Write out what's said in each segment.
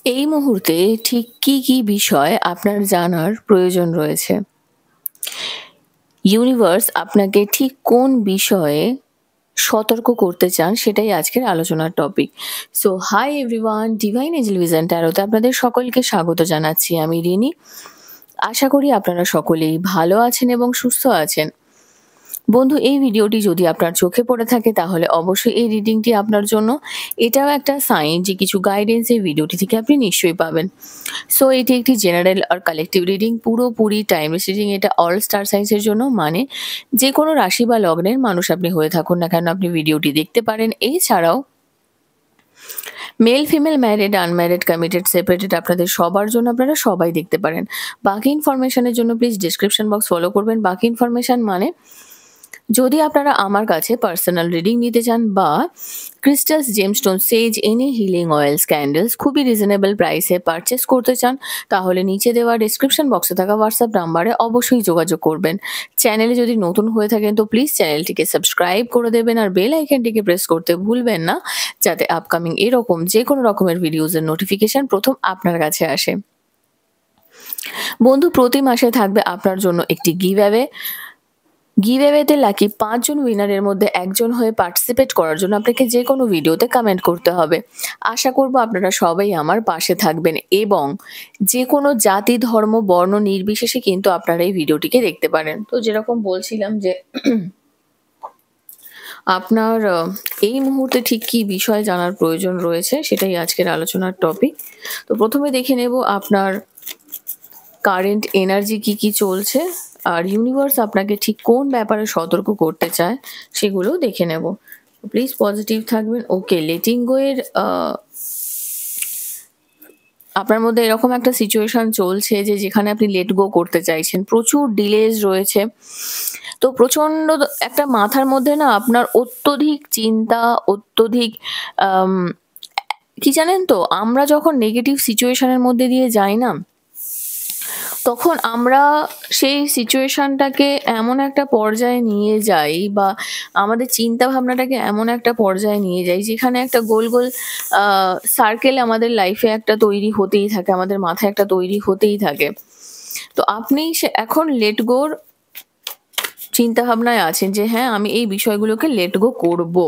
এই মুহূর্তে ঠিক কি বিষয় আপনার জানার প্রয়োজন রয়েছে? ইউনিভার্স আপনাকে ঠিক কোন বিষয়ে সতর্ক করতে চান সেটাই আজকের আলোচনার topic. So hi everyone, Divine Angel Vision ট্যারোতে আপনাদের সকলকে স্বাগত জানাচ্ছি। আমি রিনি। আশা করি আপনারা সকলেই ভালো আছেন এবং সুস্থ আছেন। বন্ধু, এই ভিডিওটি যদি আপনার চোখে পড়ে থাকে তাহলে অবশ্যই এই রিডিংটি আপনার জন্য। এটাও একটা সাইন যে কিছু গাইডেন্স এই ভিডিওটি থেকে আপনি নিশ্চয়ই পাবেন। সো এটি একটি জেনারেল আর কালেকটিভ রিডিং, পুরোপুরি টাইমলেস রিডিং। এটা অল স্টার সাইন্সের জন্য, মানে যে কোনো রাশি বা লগ্নের মানুষ আপনি হয়ে থাকুন না কেন আপনি ভিডিওটি দেখতে পারেন। এছাড়াও male, female, married, unmarried, committed, separated আপনাদের সবার জন্য আপনারা সবাই দেখতে পারেন। বাকি ইনফরমেশনের জন্য প্লিজ ডিসক্রিপশন বক্স ফলো করবেন। বাকি ইনফরমেশন মানে যদি আপনারা আমার কাছে পার্সোনাল রিডিং নিতে চান বা ক্রিস্টালস, জেমস্টোন, সেজ, এনি হিলিং অয়েলস, ক্যান্ডেলস খুবই রিজনেবল প্রাইসে পারচেস করতে চান, তাহলে নিচে দেওয়া ডিসক্রিপশন বক্সে থাকা হোয়াটসঅ্যাপ নাম্বারে অবশ্যই যোগাযোগ করবেন। চ্যানেলে যদি নতুন হয়ে থাকেন তো প্লিজ চ্যানেলটিকে সাবস্ক্রাইব করে দেবেন আর বেল আইকনটিকে প্রেস করতে ভুলবেন না, যাতে আপকামিং এরকম যে কোনো রকমের ভিডিওজের নোটিফিকেশন প্রথম আপনার কাছে আসে। বন্ধু, প্রতি মাসে থাকবে আপনার জন্য একটি গিভঅ্যাওয়েতে লাকি ৫ জন উইনারের মধ্যে একজন হয়ে পার্টিসিপেট করার জন্য আপনাকে যে কোনো ভিডিওতে কমেন্ট করতে হবে। আশা করব আপনারা সবাই আমার পাশে থাকবেন এবং যে কোনো জাতি, ধর্ম, বর্ণ নির্বিশেষে কিন্তু আপনারা এই ভিডিওটিকে দেখতে পারেন। তো যেরকম বলছিলাম যে আপনার এই মুহূর্তে ঠিক কি বিষয় জানার প্রয়োজন রয়েছে সেটাই আজকের আলোচনার টপিক। তো প্রথমে দেখে নেব আপনার কারেন্ট এনার্জি কি চলছে আর ইউনিভার্স আপনাকে ঠিক কোন ব্যাপারে সতর্ক করতে চায় সেগুলো দেখে নেব। প্লিজ পজিটিভ থাকবেন। ওকে, লেটিং গো এর আপনার মধ্যে এরকম একটা সিচুয়েশন চলছে যে যেখানে আপনি লেট গো করতে চাইছেন, প্রচুর ডিলেজ রয়েছে। তো প্রচন্ড একটা মাথার মধ্যে না আপনার অত্যধিক চিন্তা, অত্যধিক কি জানেন তো, আমরা যখন নেগেটিভ সিচুয়েশনের মধ্যে দিয়ে যাই না, তখন আমরা সেই সিচুয়েশনটাকে এমন একটা পর্যায়ে নিয়ে যাই বা আমাদের চিন্তা ভাবনাটাকে এমন একটা পর্যায়ে নিয়ে যাই যেখানে একটা গোল গোল সার্কেল আমাদের লাইফে একটা তৈরি হতেই থাকে, আমাদের মাথায় একটা তৈরি হতেই থাকে। তো আপনি এখন লেট গোর চিন্তা ভাবনায় আছেন যে হ্যাঁ, আমি এই বিষয়গুলোকে লেট গো করবো,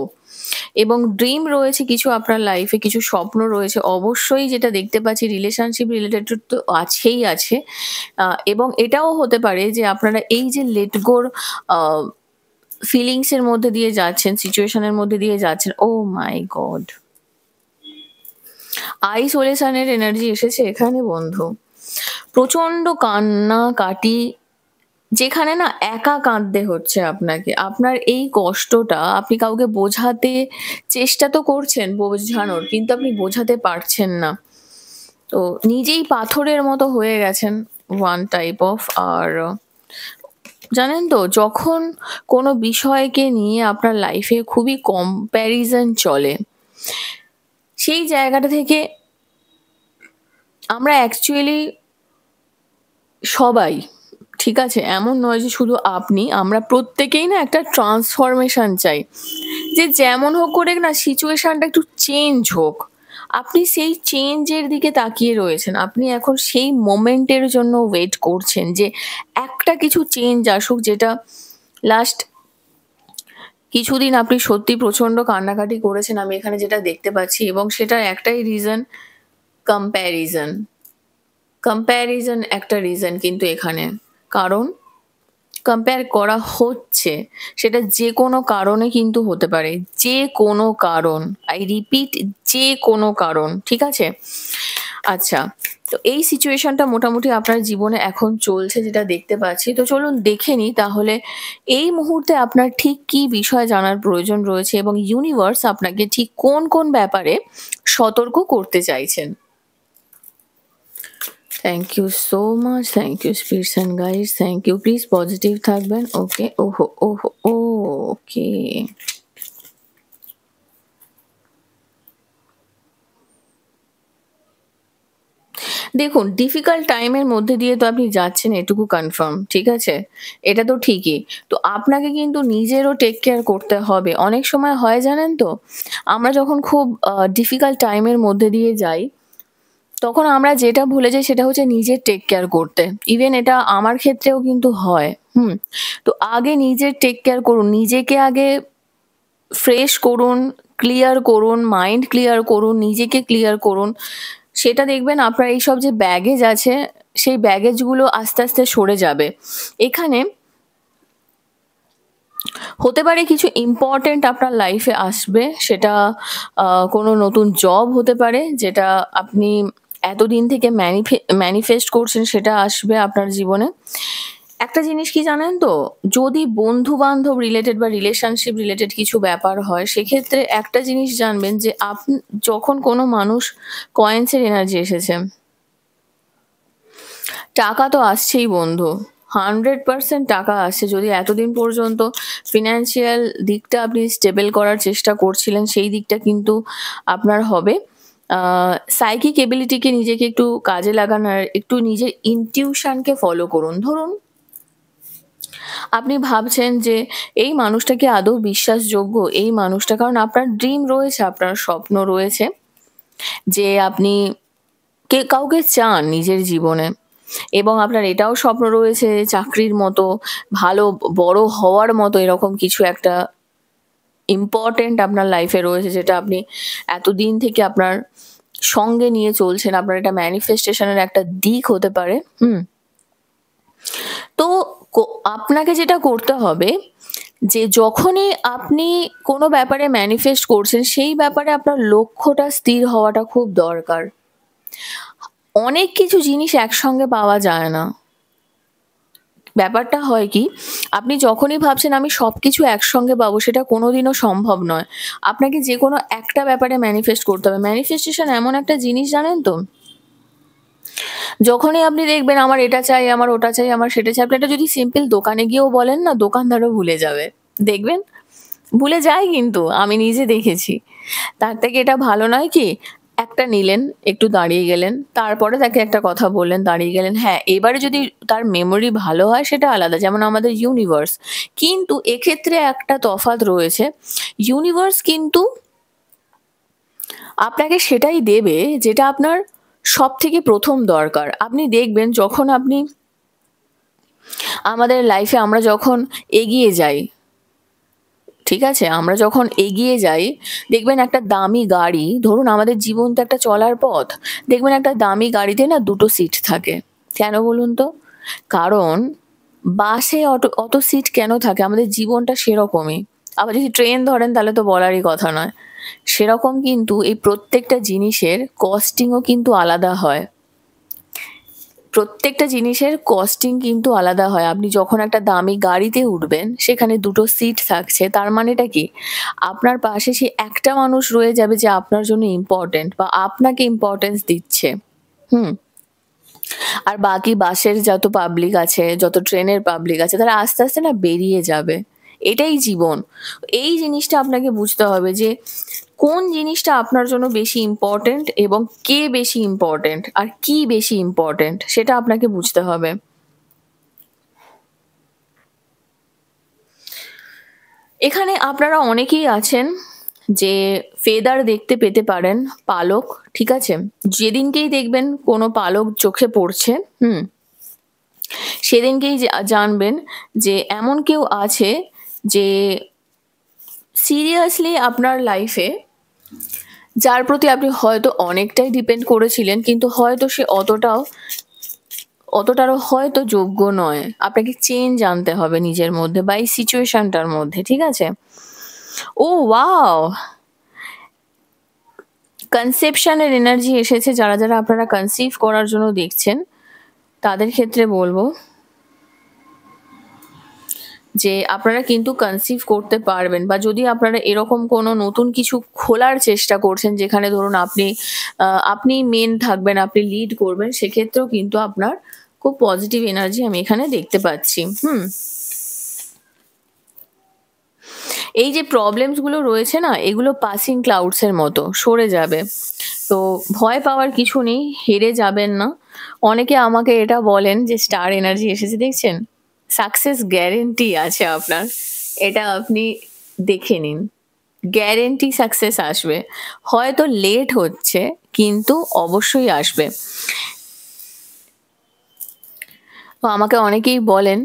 এবং ড্রিম রয়েছে কিছু আপনার লাইফে, কিছু স্বপ্ন রয়েছে অবশ্যই, যেটা দেখতে পাচ্ছি রিলেশনশিপ রিলেটেড তো আছেই আছে। এবং এটাও হতে পারে যে আপনারা এই যে লেট গোর ফিলিংসের মধ্যে দিয়ে যাচ্ছেন, সিচুয়েশনের মধ্যে দিয়ে যাচ্ছেন। ও মাই গড, আইসোলেশনের এনার্জি এসেছে এখানে বন্ধু। প্রচন্ড কান্নাকাটি, যেখানে না একা কাঁদতে হচ্ছে আপনাকে। আপনার এই কষ্টটা আপনি কাউকে বোঝাতে চেষ্টা তো করছেন বোঝানোর, কিন্তু আপনি বোঝাতে পারছেন না। তো নিজেই পাথরের মতো হয়ে গেছেন ওয়ান টাইপ অফ। আর জানেন তো, যখন কোনো বিষয়কে নিয়ে আপনার লাইফে খুবই কম্প্যারিজন চলে, সেই জায়গাটা থেকে আমরা অ্যাকচুয়ালি সবাই, ঠিক আছে, এমন নয় যে শুধু আপনি, আমরা প্রত্যেকেই না একটা ট্রান্সফরমেশন চাই, যে যেমন হোক করে না সিচুয়েশনটা একটু চেঞ্জ হোক। আপনি সেই চেঞ্জের দিকে তাকিয়ে রয়েছেন, আপনি এখন সেই মোমেন্টের জন্য ওয়েট করছেন যে একটা কিছু চেঞ্জ আসুক, যেটা লাস্ট কিছুদিন আপনি সত্যি প্রচন্ড কান্নাকাটি করেছেন আমি এখানে যেটা দেখতে পাচ্ছি, এবং সেটার একটাই রিজন, কম্প্যারিজন। কম্প্যারিজন একটা রিজন কিন্তু এখানে, কারণ কম্পেয়ার করা হচ্ছে, সেটা যে কোনো কারণে কিন্তু হতে পারে, যে কোনো কারণ, আই রিপিট, যে কোনো কারণ, ঠিক আছে? আচ্ছা, তো এই সিচুয়েশনটা মোটামুটি আপনার জীবনে এখন চলছে যেটা দেখতে পাচ্ছি। তো চলুন দেখে নিই তাহলে এই মুহূর্তে আপনার ঠিক কি বিষয় জানার প্রয়োজন রয়েছে এবং ইউনিভার্স আপনাকে ঠিক কোন ব্যাপারে সতর্ক করতে চাইছেন। Thank you so much, thank you spirits and guides, thank you. Please positive থাকবেন। ওকে, ওহো ওহো, ওকে। দেখুন, ডিফিকাল্ট টাইমের মধ্যে দিয়ে তো আপনি যাচ্ছেন, এটুকু কনফার্ম, ঠিক আছে? এটা তো ঠিকই। তো আপনাকে কিন্তু নিজেরও টেক কেয়ার করতে হবে। অনেক সময় হয় জানেন তো, আমরা যখন খুব ডিফিকাল্ট টাইমের মধ্যে দিয়ে যাই, তখন আমরা যেটা ভুলে যাই সেটা হচ্ছে নিজের টেক কেয়ার করতে। ইভেন এটা আমার ক্ষেত্রেও কিন্তু হয়। তো আগে নিজের টেক কেয়ার করুন। নিজেকে আগে ফ্রেশ করুন, ক্লিয়ার করুন, মাইন্ড ক্লিয়ার করুন, নিজেকে ক্লিয়ার করুন। সেটা দেখবেন আপনার এইসব যে ব্যাগেজ আছে, সেই ব্যাগেজগুলো আস্তে, আস্তে সরে যাবে। এখানে হতে পারে কিছু ইম্পর্টেন্ট আপনার লাইফে আসবে, সেটা কোনো নতুন জব হতে পারে, যেটা আপনি এতদিন থেকে ম্যানিফেস্ট করছেন, সেটা আসবে আপনার জীবনে। একটা জিনিস কি জানেন তো, যদি বন্ধু-বান্ধব রিলেটেড বা রিলেশনশিপ রিলেটেড কিছু ব্যাপার হয়, সেক্ষেত্রে একটা জিনিস জানবেন যে যখন কোনো মানুষ কয়েন্সের এনার্জি এসেছে, টাকা তো আসছেই বন্ধু, 100% টাকা আসছে। যদি এতদিন পর্যন্ত ফিনান্সিয়াল দিকটা আপনি স্টেবল করার চেষ্টা করছিলেন, সেই দিকটা কিন্তু আপনার হবে। সাইকিক এবিলিটিকে নিজেকে একটু কাজে লাগান, আর একটু নিজের ইনটিউশনকে ফলো করুন। ধরুন আপনি ভাবছেন যে এই মানুষটা কি আদৌ বিশ্বাসযোগ্য, এই মানুষটা, কারণ আপনার ড্রিম রয়েছে, আপনার স্বপ্ন রয়েছে যে আপনি কাউকে চান নিজের জীবনে, এবং আপনার এটাও স্বপ্ন রয়েছে চাকরির মতো ভালো বড় হওয়ার মতো এরকম কিছু একটা ইম্পর্টেন্ট আপনার লাইফে রয়েছে, যেটা আপনি এতদিন থেকে আপনার সঙ্গে নিয়ে চলছেন। আপনার এটা ম্যানিফেস্টেশনের একটা দিক হতে পারে। তো আপনাকে যেটা করতে হবে, যে যখনই আপনি কোনো ব্যাপারে ম্যানিফেস্ট করছেন, সেই ব্যাপারে আপনার লক্ষ্যটা স্থির হওয়াটা খুব দরকার। অনেক কিছু জিনিস একসঙ্গে পাওয়া যায় না। ব্যাপারটা হয় কি, আপনি যখনই ভাবছেন আমি সবকিছু একসঙ্গে পাবো, সেটা কোনোদিনও সম্ভব নয়। আপনাকে যে কোনো একটা ব্যাপারে ম্যানিফেস্ট করতে হবে। ম্যানিফেস্টেশন এমন একটা জিনিস, জানেন তো, যখনই আপনি দেখবেন আমার এটা চাই, আমার ওটা চাই, আমার সেটা চাই, আপনি এটা যদি সিম্পল দোকানে গিয়েও বলেন না, দোকানদারও ভুলে যাবে। দেখবেন ভুলে যায়, কিন্তু আমি নিজে দেখেছি। তার থেকে এটা ভালো নয় কি, একটা নিলেন, একটু দাঁড়িয়ে গেলেন, তারপরে তাকে একটা কথা বললেন, দাঁড়িয়ে গেলেন। হ্যাঁ, এবারে যদি তার মেমোরি ভালো হয় সেটা আলাদা, যেমন আমাদের ইউনিভার্স। কিন্তু এক্ষেত্রে একটা তফাৎ রয়েছে, ইউনিভার্স কিন্তু আপনাকে সেটাই দেবে যেটা আপনার সবথেকে প্রথম দরকার। আপনি দেখবেন যখন আপনি আমাদের লাইফে আমরা যখন এগিয়ে যাই, ঠিক আছে, আমরা যখন এগিয়ে যাই, দেখবেন একটা দামি গাড়ি, ধরুন আমাদের জীবন তো একটা চলার পথ, দেখবেন একটা দামি গাড়িতে না দুটো সিট থাকে। কেন বলুন তো? কারণ বাসে অত সিট কেন থাকে? আমাদের জীবনটা সেরকমই। আবার যদি ট্রেন ধরেন তাহলে তো বলারই কথা নয়। সেরকম কিন্তু এই প্রত্যেকটা জিনিসের কস্টিংও কিন্তু আলাদা হয়। প্রত্যেকটা জিনিসের কস্টিং কিন্তু আলাদা হয়। আপনি যখন একটা দামি গাড়িতে উঠবেন, সেখানে দুটো সিট থাকছে, তার মানেটা কি? আপনার পাশে সেই একটা মানুষ রয়ে যাবে যে আপনার জন্য ইম্পর্টেন্ট বা আপনাকে ইম্পর্টেন্স দিচ্ছে। আর বাকি বাসের যত পাবলিক আছে, যত ট্রেনের পাবলিক আছে, তারা আস্তে আস্তে না বেরিয়ে যাবে। এটাই জীবন। এই জিনিসটা আপনাকে বুঝতে হবে যে কোন জিনিসটা আপনার জন্য বেশি ইম্পর্টেন্ট, এবং কে বেশি ইম্পর্টেন্ট আর কি বেশি ইম্পর্টেন্ট, সেটা আপনাকে বুঝতে হবে। এখানে আপনারা অনেকেই আছেন যে ফেদার দেখতে পেতে পারেন, পালক, ঠিক আছে? যেদিনকেই দেখবেন কোনো পালক চোখে পড়ছে, সেদিনকেই জানবেন যে এমন কেউ আছে যে সিরিয়াসলি আপনার লাইফে, যার প্রতি আপনি হয়তো অনেকটাই ডিপেন্ড করেছিলেন, কিন্তু হয়তো সে অতটারও হয়তো যোগ্য নয়। আপনাকে চেঞ্জ আনতে হবে নিজের মধ্যে বা এই সিচুয়েশনটার মধ্যে, ঠিক আছে? ও ওয়াও, কনসেপশনের এনার্জি এসেছে। যারা যারা আপনারা কনসিভ করার জন্য দেখছেন, তাদের ক্ষেত্রে বলবো যে আপনারা কিন্তু কনসিভ করতে পারবেন। বা যদি আপনারা এরকম কোনো নতুন কিছু খোলার চেষ্টা করছেন, যেখানে ধরুন আপনি মেন থাকবেন, আপনি লিড করবেন, সেক্ষেত্রেও কিন্তু আপনার খুব পজিটিভ এনার্জি আমি এখানে দেখতে পাচ্ছি। এই যে প্রবলেমসগুলো রয়েছে না, এগুলো পাসিং ক্লাউডসের মতো সরে যাবে। তো ভয় পাওয়ার কিছু নেই, হেরে যাবেন না। অনেকে আমাকে এটা বলেন যে স্টার এনার্জি এসেছে, দেখছেন? সাকসেস গ্যারেন্টি আছে আপনার, এটা আপনি দেখে নিন। গ্যারেন্টি সাকসেস আসবে। হয়তো লেট হচ্ছে কিন্তু অবশ্যই আসবে। তো আমাকে অনেকেই বলেন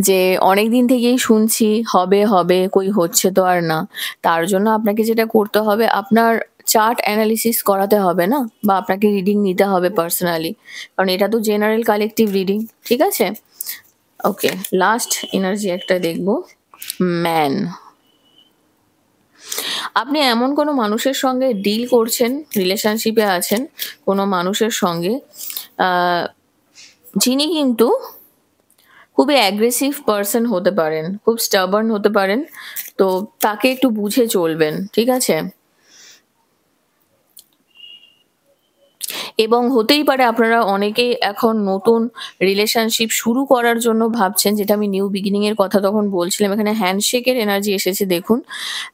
যে অনেকদিন থেকেই শুনছি হবে, হবে, কই হচ্ছে তো আর না। তার জন্য আপনাকে যেটা করতে হবে আপনার চার্ট অ্যানালিসিস করাতে হবে না? বা আপনাকে রিডিং নিতে হবে পার্সোনালি। কারণ এটা তো জেনারেল কালেকটিভ রিডিং, ঠিক আছে? ওকে, লাস্ট এনার্জি একটা দেখব। ম্যান। আপনি এমন কোনো মানুষের সঙ্গে ডিল করছেন, রিলেশনশিপে আছেন কোনো মানুষের সঙ্গে আ যিনি কিন্তু খুবই অ্যাগ্রেসিভ পারসন হতে পারেন, খুব স্টাবার্ন হতে পারেন। তো তাকে একটু বুঝে চলবেন, ঠিক আছে? এবং হতেই পারে আপনারা অনেকেই এখন নতুন রিলেশনশিপ শুরু করার জন্য ভাবছেন, যেটা আমি নিউ বিগিনিং এর কথা তখন বলছিলাম। এখানে হ্যান্ডশেকের এনার্জি এসেছে দেখুন।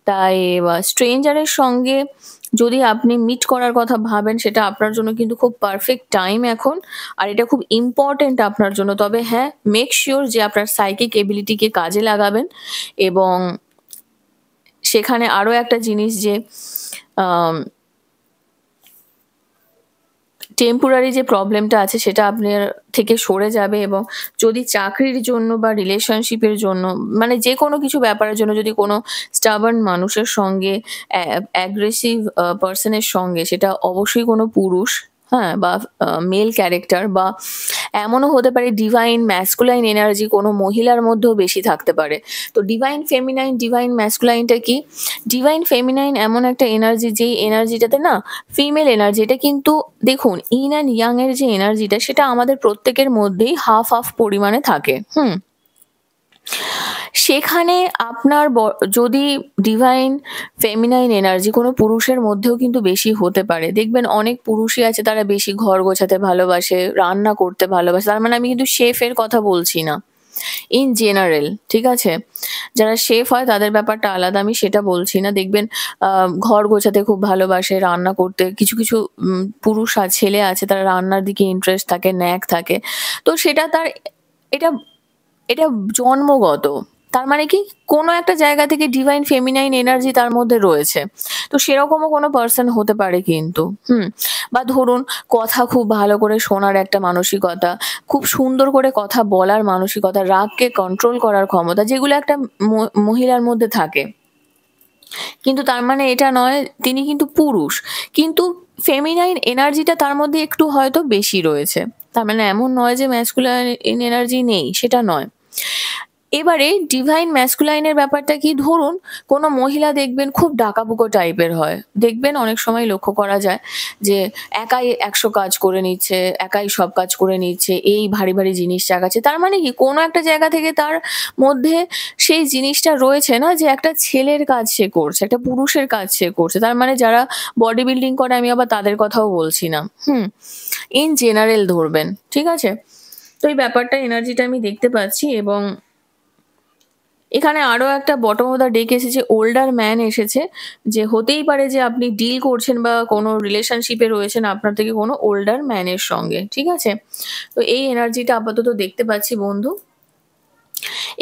তাই স্ট্রেঞ্জারের সঙ্গে যদি আপনি মিট করার কথা ভাবেন সেটা আপনার জন্য কিন্তু খুব পারফেক্ট টাইম এখন। আর এটা খুব ইম্পর্টেন্ট আপনার জন্য। তবে হ্যাঁ, মেক শিওর যে আপনার সাইকিক এবিলিটিকে কাজে লাগাবেন এবং সেখানে আরো একটা জিনিস যে আম টেম্পোরারি যে প্রবলেমটা আছে সেটা আপনার থেকে সরে যাবে এবং যদি চাকরির জন্য বা রিলেশনশিপের জন্য মানে যেকোনো কিছু ব্যাপারের জন্য যদি কোনো স্টাবার্ন মানুষের সঙ্গে অ্যাগ্রেসিভ পারসনের সঙ্গে, সেটা অবশ্যই কোনো পুরুষ, হ্যাঁ? বা মেল ক্যারেক্টার বা এমনও হতে পারে ডিভাইন ম্যাসকুলাইন এনার্জি কোনো মহিলার মধ্যেও বেশি থাকতে পারে। তো ডিভাইন ফেমিনাইন, ডিভাইন ম্যাসকুলাইনটা কি? ডিভাইন ফেমিনাইন এমন একটা এনার্জি যেই এনার্জিটাতে না ফিমেল এনার্জি, এটা কিন্তু দেখুন ইন অ্যান্ড ইয়াং এর যে এনার্জিটা সেটা আমাদের প্রত্যেকের মধ্যেই হাফ হাফ পরিমাণে থাকে। সেখানে আপনার যদি ডিভাইন ফেমিনাইন এনার্জি কোনো পুরুষের মধ্যেও কিন্তু বেশি হতে পারে। দেখবেন অনেক পুরুষই আছে তারা বেশি ঘর গোছাতে ভালোবাসে, রান্না করতে ভালোবাসে। তার মানে আমি কিন্তু শেফের কথা বলছি না। ইন জেনারেল, ঠিক আছে? যারা শেফ হয় তাদের ব্যাপারটা আলাদা, আমি সেটা বলছি না। দেখবেন ঘর গোছাতে খুব ভালোবাসে, রান্না করতে কিছু পুরুষ ছেলে আছে তারা রান্নার দিকে ইন্টারেস্ট থাকে, ন্যাক থাকে। তো সেটা তার এটা এটা জন্মগত। তার মানে কি? কোনো একটা জায়গা থেকে ডিভাইন ফেমিনাইন এনার্জি তার মধ্যে রয়েছে। তো সেরকমও কোনো পারসন হতে পারে কিন্তু। বা ধরুন কথা খুব ভালো করে শোনার একটা মানসিকতা, খুব সুন্দর করে কথা বলার মানসিকতা, রাগকে কন্ট্রোল করার ক্ষমতা, যেগুলো একটা মহিলার মধ্যে থাকে। কিন্তু তার মানে এটা নয় তিনি কিন্তু পুরুষ। কিন্তু ফেমিনাইন এনার্জিটা তার মধ্যে একটু হয়তো বেশি রয়েছে। তার মানে এমন নয় যে ম্যাসকুলাইন এনার্জি নেই, সেটা নয়। এবারে ডিভাইন ম্যাসকুলাইনের ব্যাপারটা কি? ধরুন কোনো মহিলা দেখবেন খুব ডাকাবুকো টাইপের হয়। দেখবেন অনেক সময় লক্ষ্য করা যায় যে একাই ১০০ কাজ করে নিচ্ছে, একাই সব কাজ করে নিচ্ছে, এই ভারী, ভারী জিনিস চাগাচ্ছে। তার মানে কি? কোনো একটা জায়গা থেকে তার মধ্যে সেই জিনিসটা রয়েছে না যে একটা ছেলের কাজ সে করছে, একটা পুরুষের কাজ সে করছে। তার মানে যারা বডি বিল্ডিং করে আমি আবার তাদের কথাও বলছি না। ইন জেনারেল ধরবেন, ঠিক আছে? তো এই ব্যাপারটা এনার্জিটা আমি দেখতে পাচ্ছি এবং এখানে আরো একটা বটম অফ দ্য ডেক এসেছে, ওল্ডার ম্যান এসেছে। যে হতেই পারে যে আপনি ডিল করছেন বা কোনো রিলেশনশিপে রয়েছেন আপনার থেকে কোনো ওল্ডার ম্যানের সঙ্গে, ঠিক আছে? তো এই এনার্জিটা আপাতত দেখতে পাচ্ছি বন্ধু।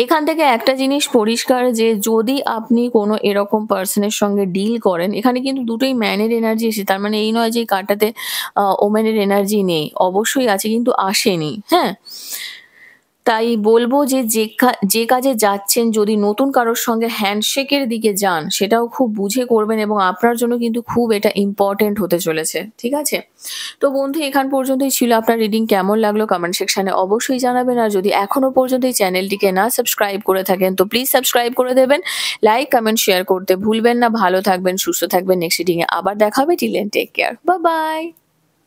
এখান থেকে একটা জিনিস পরিষ্কার যে যদি আপনি কোনো এরকম পার্সনের সঙ্গে ডিল করেন, এখানে কিন্তু দুটোই ম্যানের এনার্জি এসেছে। তার মানে এই নয় যে এই কার্ডটাতে ওমেনের এনার্জি নেই। অবশ্যই আছে কিন্তু আসেনি, হ্যাঁ? তাই বলব যে যে কাজে যাচ্ছেন যদি নতুন কারোর সঙ্গে হ্যান্ডশেকের দিকে যান সেটাও খুব বুঝে করবেন এবং আপনার জন্য কিন্তু খুব এটা ইম্পর্টেন্ট হতে চলেছে, ঠিক আছে? তো বন্ধু এখান পর্যন্তই ছিল। আপনার রিডিং কেমন লাগলো কমেন্ট সেকশনে অবশ্যই জানাবেন। আর যদি এখনো পর্যন্ত এই চ্যানেলটিকে না সাবস্ক্রাইব করে থাকেন তো প্লিজ সাবস্ক্রাইব করে দেবেন। লাইক, কমেন্ট, শেয়ার করতে ভুলবেন না। ভালো থাকবেন, সুস্থ থাকবেন। নেক্সট রিডিং এ আবার দেখা হবে। Till then take care. Bye by.